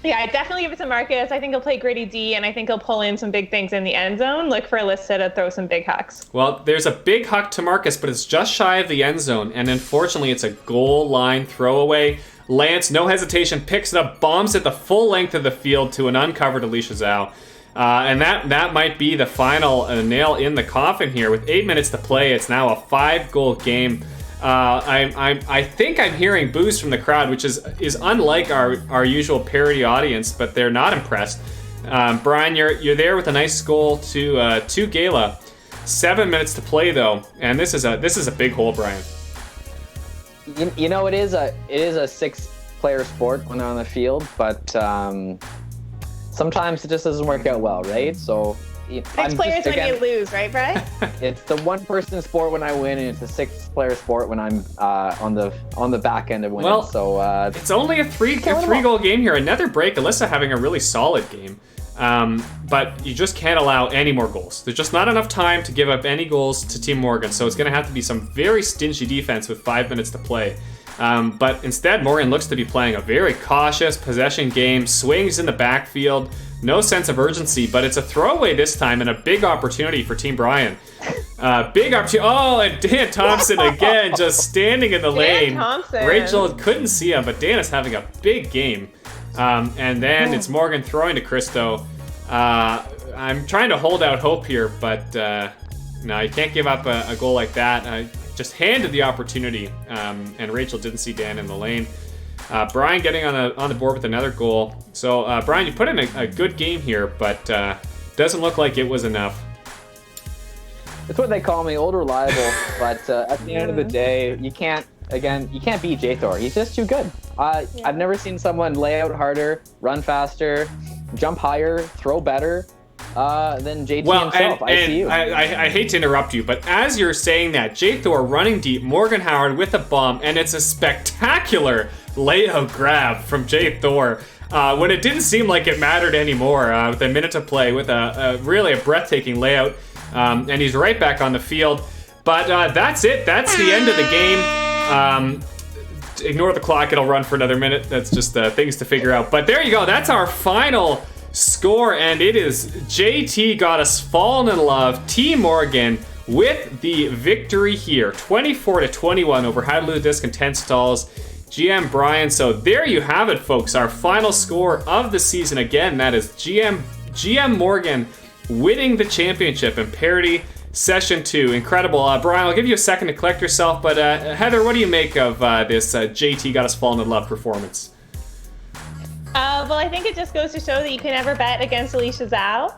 Yeah, I'd definitely give it to Marcus. I think he'll play gritty D, and I think he'll pull in some big things in the end zone. Look for Alyssa to throw some big hucks. Well, there's a big huck to Marcus, but it's just shy of the end zone, and unfortunately it's a goal line throwaway. Lance, no hesitation, picks it up, bombs it the full length of the field to an uncovered Alicia Zhao. And that might be the final nail in the coffin here. With 8 minutes to play, it's now a 5-goal game. I think I'm hearing boos from the crowd, which is unlike our usual Parity audience, but they're not impressed. Brian, you're there with a nice goal to Gala. 7 minutes to play though, and this is a big hole, Brian. It is a 6-player sport when they're on the field, but sometimes it just doesn't work out well, right? So 6 players when you lose, right, Brian? It's the 1-person sport when I win, and it's a 6-player sport when I'm on the back end of winning. Well, so it's only a 3-goal game here. Another break. Alyssa having a really solid game, but you just can't allow any more goals. There's just not enough time to give up any goals to Team Morgan, so it's going to have to be some very stingy defense with 5 minutes to play. But instead, Morgan looks to be playing a very cautious possession game, swings in the backfield, no sense of urgency, but it's a throwaway this time and a big opportunity for Team Brian. Big opportunity. Oh, and Dan Thompson again, just standing in the lane. Thompson. Rachel couldn't see him, but Dan is having a big game. And then it's Morgan throwing to Christo. I'm trying to hold out hope here, but no, you can't give up a goal like that. Just handed the opportunity, and Rachel didn't see Dan in the lane. Brian getting on the board with another goal. So Brian, you put in a good game here, but doesn't look like it was enough. It's what they call me, old reliable. But at the end of the day, you can't beat Jay Thor. He's just too good. I've never seen someone lay out harder, run faster, jump higher, throw better. than JT himself. I see you. I hate to interrupt you, but as you're saying that, J. Thor running deep, Morgan Howard with a bomb, and it's a spectacular layout grab from J. Thor. When it didn't seem like it mattered anymore, with a minute to play, with a really breathtaking layout, and he's right back on the field. But that's it. That's the end of the game. Ignore the clock. It'll run for another minute. That's just things to figure out. But there you go. That's our final score, and it is JT got us Fallin in Love, T Morgan with the victory here, 24-21 over How to Lose Disc in 10 Stalls. GM Brian. So there you have it, folks. Our final score of the season. Again, that is GM Morgan winning the championship in Parity Session 2. Incredible. Brian, I'll give you a second to collect yourself, but Heather, what do you make of this JT got us Fallen in Love performance? Well, I think it just goes to show that you can never bet against Alicia Zhao.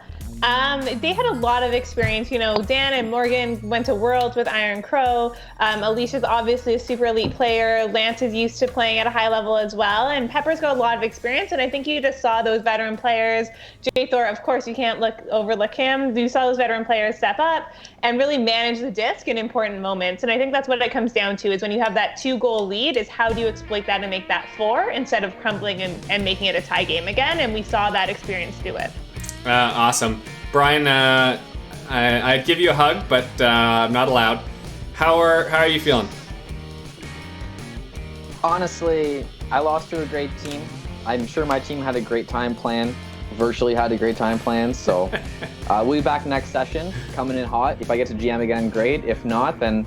They had a lot of experience. You know, Dan and Morgan went to Worlds with Iron Crow. Alicia's obviously a super elite player. Lance is used to playing at a high level as well. And Pepper's got a lot of experience. And I think you just saw those veteran players. Jay Thor, of course, you can't overlook him. You saw those veteran players step up and really manage the disc in important moments. And I think that's what it comes down to, is when you have that 2-goal lead, is how do you exploit that and make that 4 instead of crumbling and making it a tie game again. And we saw that experience do it. Awesome. Brian, I'd give you a hug, but I'm not allowed. How are you feeling? Honestly, I lost to a great team. I'm sure my team had a great time plan. Virtually had a great time plan. So we'll be back next session, coming in hot. If I get to GM again, great. If not, then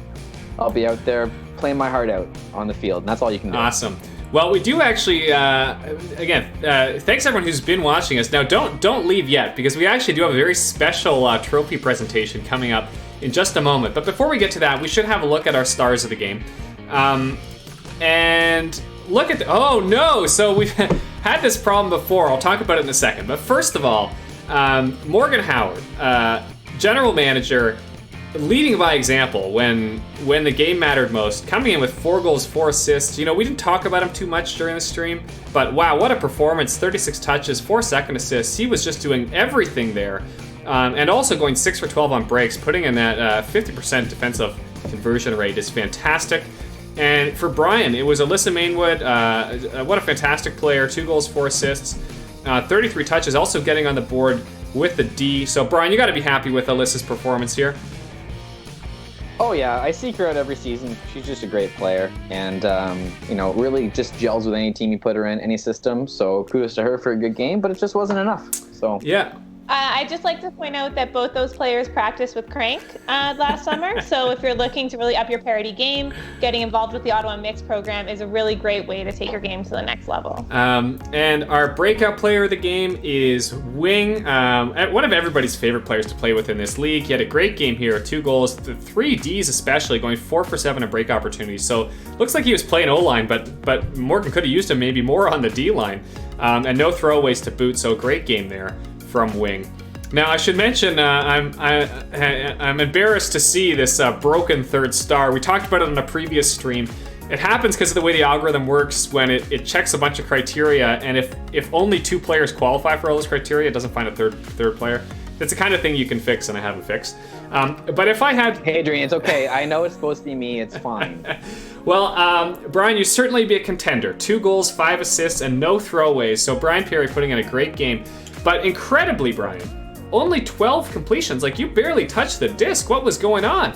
I'll be out there playing my heart out on the field. And that's all you can do. Awesome. Well, we do actually, thanks everyone who's been watching us. Now, don't leave yet, because we actually do have a very special trophy presentation coming up in just a moment. But before we get to that, we should have a look at our stars of the game. And look at oh no, so we've had this problem before. I'll talk about it in a second. But first of all, Morgan Howard, general manager, leading by example when the game mattered most, coming in with 4 goals, 4 assists. You know, we didn't talk about him too much during the stream, but wow, what a performance. 36 touches, 4 second assists. He was just doing everything there. And also going 6 for 12 on breaks, putting in that 50% defensive conversion rate is fantastic. And for Brian, it was Alyssa Mainwood. What a fantastic player. 2 goals, 4 assists, 33 touches, also getting on the board with the D. So Brian, you got to be happy with Alyssa's performance here. Oh yeah, I seek her out every season. She's just a great player, and you know, really just gels with any team you put her in, any system. So kudos to her for a good game, but it just wasn't enough. So yeah. I'd just like to point out that both those players practiced with Crank last summer. So if you're looking to really up your Parity game, getting involved with the Ottawa Mix program is a really great way to take your game to the next level. And our breakout player of the game is Wing, one of everybody's favorite players to play with in this league. He had a great game here, 2 goals, 3 Ds especially, going 4 for 7 in break opportunities. So looks like he was playing O-line, but Morgan could have used him maybe more on the D-line. And no throwaways to boot, so great game there from Wing. Now I should mention I'm embarrassed to see this broken 3rd star. We talked about it on a previous stream. It happens because of the way the algorithm works when it checks a bunch of criteria, and if only 2 players qualify for all those criteria, it doesn't find a third player. It's the kind of thing you can fix, and I haven't fixed. But if I had... Hey Adrian, it's okay. I know it's supposed to be me. It's fine. Well, Brian, you certainly be a contender. 2 goals, 5 assists, and no throwaways. So Brian Perry putting in a great game. But incredibly, Brian, only 12 completions. Like, you barely touched the disc. What was going on?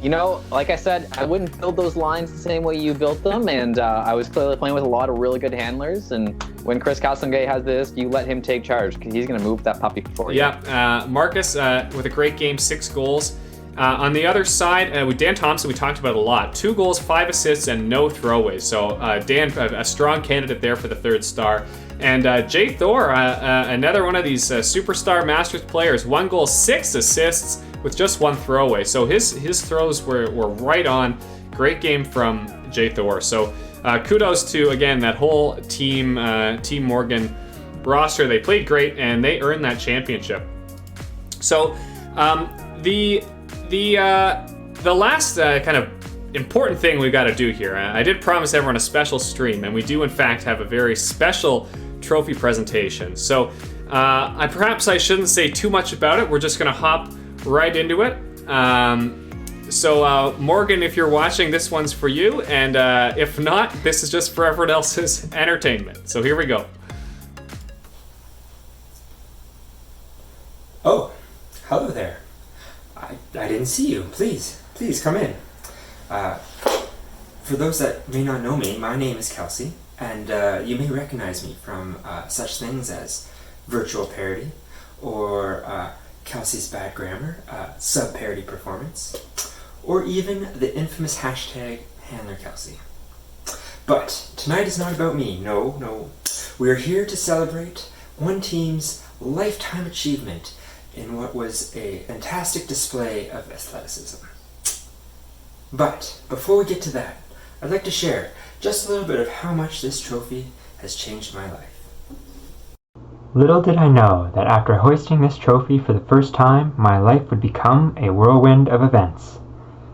You know, like I said, I wouldn't build those lines the same way you built them, and I was clearly playing with a lot of really good handlers, and when Chris Castonguay has the disc, you let him take charge, because he's going to move that puppy for you. Yeah, Marcus with a great game, 6 goals. On the other side, with Dan Thompson, we talked about a lot. 2 goals, 5 assists, and no throwaways. So Dan, a strong candidate there for the 3rd star. And Jay Thor, another one of these superstar Masters players, 1 goal, 6 assists with just 1 throwaway. So his throws were right on. Great game from Jay Thor. So kudos to, again, that whole Team Morgan roster. They played great, and they earned that championship. So the last kind of important thing we've got to do here, I did promise everyone a special stream, and we do in fact have a very special trophy presentation. So Perhaps I shouldn't say too much about it. We're just going to hop right into it. So Morgan, if you're watching, this one's for you, and if not, this is just for everyone else's entertainment. So here we go. Oh, hello there. I didn't see you. Please come in. For those that may not know me, my name is Kelsey, and you may recognize me from such things as virtual parody, or Kelsey's bad grammar, sub-parody performance, or even the infamous hashtag #HandlerKelsey. But tonight is not about me. No. We are here to celebrate one team's lifetime achievement in what was a fantastic display of athleticism. But before we get to that, I'd like to share just a little bit of how much this trophy has changed my life. Little did I know that after hoisting this trophy for the first time, my life would become a whirlwind of events.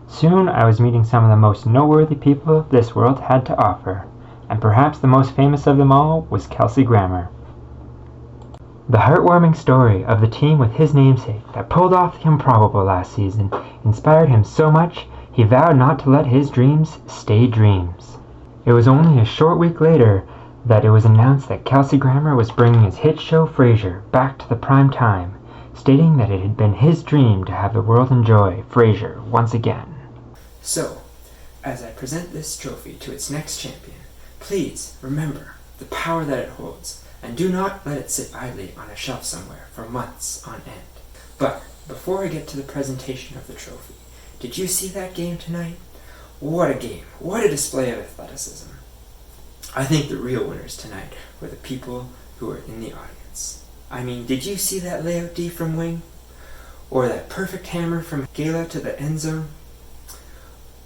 Soon I was meeting some of the most noteworthy people this world had to offer, and perhaps the most famous of them all was Kelsey Grammer. The heartwarming story of the team with his namesake that pulled off the improbable last season inspired him so much he vowed not to let his dreams stay dreams. It was only a short week later that it was announced that Kelsey Grammer was bringing his hit show Frasier back to the prime time, stating that it had been his dream to have the world enjoy Frasier once again. So, as I present this trophy to its next champion, please remember the power that it holds, and do not let it sit idly on a shelf somewhere for months on end. But before I get to the presentation of the trophy, did you see that game tonight? What a game. What a display of athleticism. I think the real winners tonight were the people who were in the audience. I mean, did you see that layout D from Wing? Or that perfect hammer from Gala to the end zone?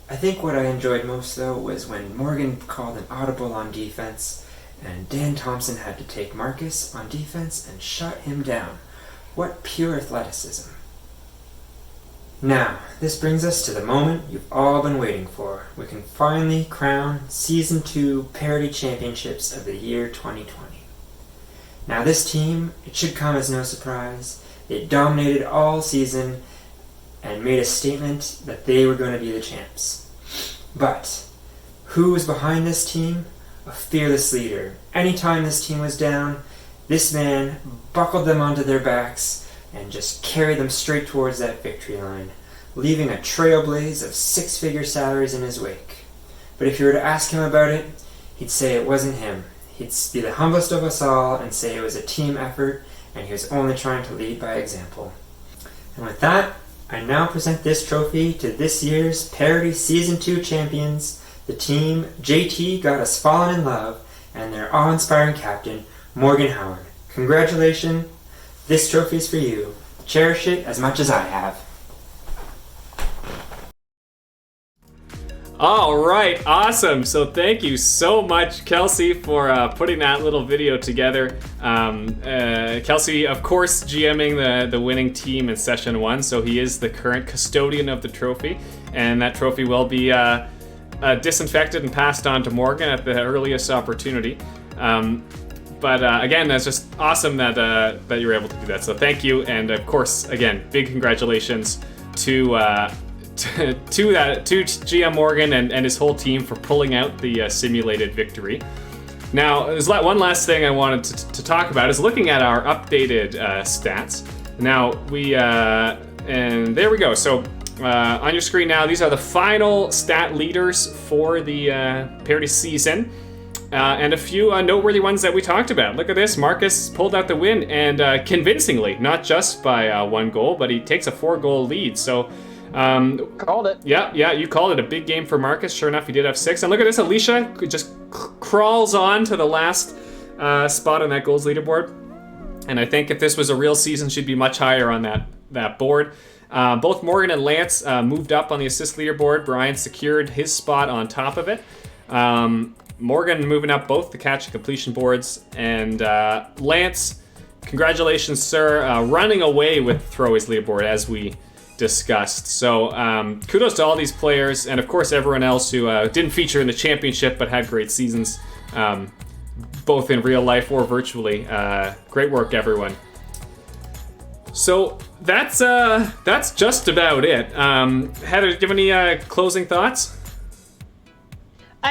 I think what I enjoyed most, though, was when Morgan called an audible on defense, and Dan Thompson had to take Marcus on defense and shut him down. What pure athleticism. Now, this brings us to the moment you've all been waiting for. We can finally crown Season 2 Parity Championships of the year 2020. Now this team, it should come as no surprise, it dominated all season and made a statement that they were going to be the champs. But who was behind this team? A fearless leader. Anytime this team was down, this man buckled them onto their backs and just carried them straight towards that victory line, leaving a trailblaze of six-figure salaries in his wake. But if you were to ask him about it, he'd say it wasn't him. He'd be the humblest of us all and say it was a team effort and he was only trying to lead by example. And with that, I now present this trophy to this year's Parity Season 2 champions, the team JT Got Us Fallin in Love, and their awe-inspiring captain, Morgan Howard. Congratulations. This trophy's for you. Cherish it as much as I have. All right, awesome. So thank you so much, Kelsey, for putting that little video together. Kelsey, of course, GMing the winning team in Session 1, so he is the current custodian of the trophy, and that trophy will be disinfected and passed on to Morgan at the earliest opportunity. But again, that's just awesome that you were able to do that. So thank you, and of course, again, big congratulations to GM Morgan and his whole team for pulling out the simulated victory. Now, there's one last thing I wanted to talk about is looking at our updated stats. Now and there we go. So on your screen now, these are the final stat leaders for the Parity season. And a few noteworthy ones that we talked about. Look at this, Marcus pulled out the win, and convincingly, not just by one goal, but he takes a 4-goal lead. So, called it. Yeah, you called it a big game for Marcus. Sure enough, he did have 6. And look at this, Alicia just crawls on to the last spot on that goals leaderboard. And I think if this was a real season, she'd be much higher on that board. Both Morgan and Lance moved up on the assist leaderboard. Brian secured his spot on top of it. Morgan moving up both the catch and completion boards, and Lance, congratulations, sir, running away with throwaways leaderboard as we discussed. So kudos to all these players, and of course everyone else who didn't feature in the championship but had great seasons. both in real life or virtually. Great work, everyone. So that's just about it. Heather, do you have any closing thoughts?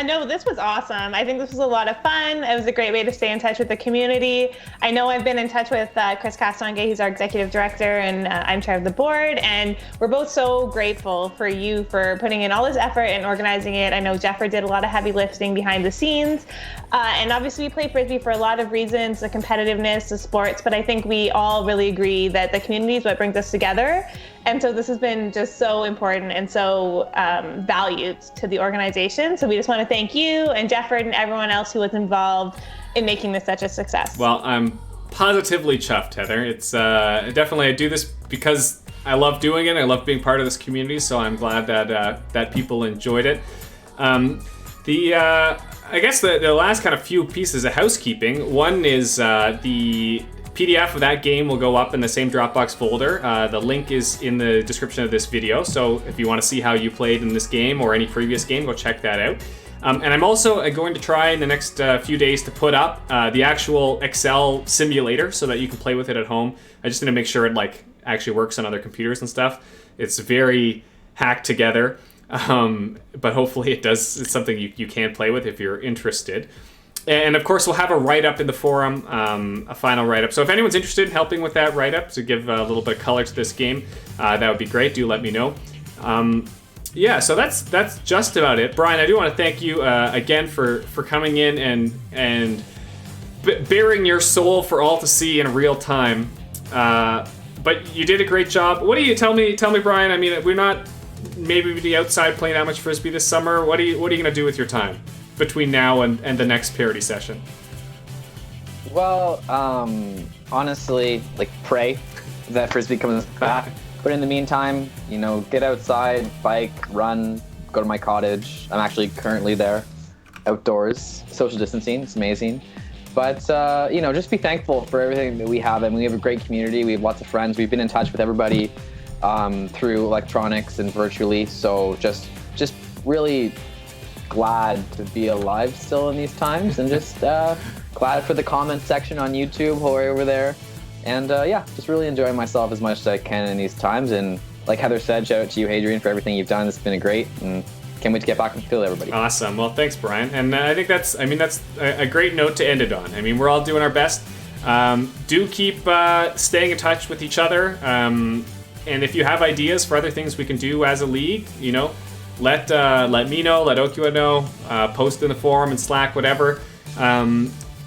No, this was awesome. I think this was a lot of fun. It was a great way to stay in touch with the community. I know I've been in touch with Chris Castonguay, who's our executive director, and I'm chair of the board. And we're both so grateful for you for putting in all this effort and organizing it. I know Jeffrey did a lot of heavy lifting behind the scenes. And obviously we play Frisbee for a lot of reasons, the competitiveness, the sports, but I think we all really agree that the community is what brings us together. And so this has been just so important and so valued to the organization. So we just want to thank you and Jeffrey and everyone else who was involved in making this such a success. Well, I'm positively chuffed, Heather. It's definitely, I do this because I love doing it. I love being part of this community, so I'm glad that people enjoyed it. I guess the last kind of few pieces of housekeeping. One is the PDF of that game will go up in the same Dropbox folder. The link is in the description of this video, so if you want to see how you played in this game or any previous game, go check that out. And I'm also going to try in the next few days to put up the actual Excel simulator so that you can play with it at home. I just need to make sure it actually works on other computers and stuff. It's very hacked together, but hopefully it does. It's something you can play with if you're interested. And of course, we'll have a write-up in the forum, a final write-up. So if anyone's interested in helping with that write-up to give a little bit of color to this game, that would be great. Do let me know. Yeah, so that's just about it. Brian, I do want to thank you again for coming in and bearing your soul for all to see in real time. But you did a great job. What do you tell me, Brian? I mean, we're not maybe be outside playing that much Frisbee this summer. What are you going to do with your time between now and the next Parity session? Well, honestly, pray that Frisbee comes back. But in the meantime, get outside, bike, run, go to my cottage. I'm actually currently there, outdoors, social distancing. It's amazing. But, just be thankful for everything that we have. I mean, we have a great community. We have lots of friends. We've been in touch with everybody through electronics and virtually. So just really glad to be alive still in these times, and just glad for the comment section on YouTube who are over there. And just really enjoying myself as much as I can in these times. And like Heather said, shout out to you, Hadrian, for everything you've done. It's been great, and can't wait to get back and field everybody. Awesome. Well, thanks, Brian. And I think that's a great note to end it on. I mean, we're all doing our best. Do keep staying in touch with each other. And if you have ideas for other things we can do as a league, let me know, let Okua know, post in the forum and Slack, whatever.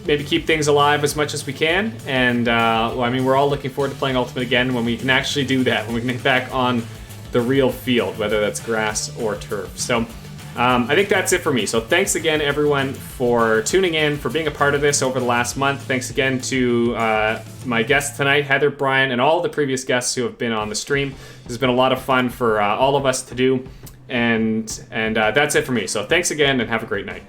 Maybe keep things alive as much as we can. And we're all looking forward to playing Ultimate again when we can actually do that, when we can get back on the real field, whether that's grass or turf. So I think that's it for me. So thanks again, everyone, for tuning in, for being a part of this over the last month. Thanks again to my guests tonight, Heather, Brian, and all the previous guests who have been on the stream. This has been a lot of fun for all of us to do. And that's it for me. So thanks again, and have a great night.